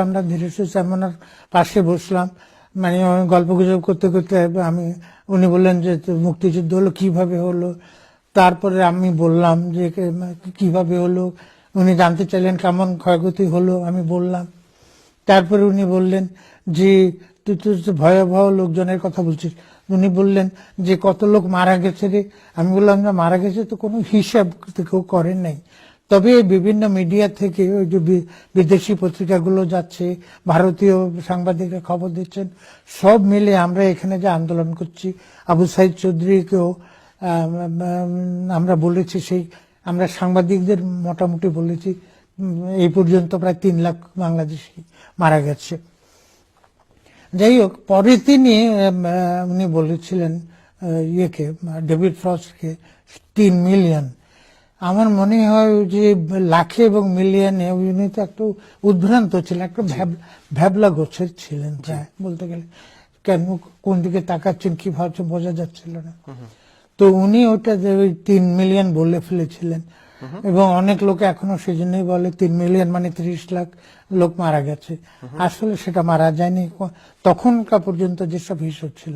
আমরা ধীরে সুস্থে ওনার পাশে বসলাম, মানে গল্প গুজব করতে করতে আমি উনি বললেন যে মুক্তিযুদ্ধ হলো কিভাবে হলো, তারপরে আমি বললাম যে কিভাবে হলো, উনি জানতে চাইলেন কেমন ক্ষয়ক্ষতি হলো, আমি বললাম। তারপরে উনি বললেন যে তুই তো ভয়াবহ লোকজনের কথা বলছিস। উনি বললেন যে কত লোক মারা গেছে রে। আমি বললাম না, মারা গেছে তো কোনো হিসাব কেউ করেন নাই, তবে বিভিন্ন মিডিয়া থেকে ওই যে বিদেশি পত্রিকাগুলো যাচ্ছে, ভারতীয় সাংবাদিকরা খবর দিচ্ছেন, সব মিলে আমরা এখানে যে আন্দোলন করছি, আবু সাইদ চৌধুরীকেও আমরা বলেছি, সেই আমরা সাংবাদিকদের মোটামুটি বলেছি এই পর্যন্ত প্রায় 3 লাখ বাংলাদেশি মারা গেছে। যাই হোক, পরে তিনি উনি বলেছিলেন ইয়েকে, ডেভিড ফ্রস্টকে 3 মিলিয়ন। আমার মনে হয় যে লাখে এবং মিলিয়নে উনি তো একটু উদ্ভ্রান্ত ছিলেন, একটু ভ্যাবলা গোছের ছিলেন প্রায় বলতে গেলে। কেন কোন দিকে তাকাচ্ছেন কি ভাবছেন বোঝা যাচ্ছিল না। তো উনি ওটা যে 3 মিলিয়ন বলে ফেলেছিলেন, এবং অনেক লোক এখনো সেজন্যই বলে 3 মিলিয়ন মানে 30 লাখ লোক মারা গেছে। আসলে সেটা মারা যায়নি, তখনকার পর্যন্ত যেসব হিসাব ছিল।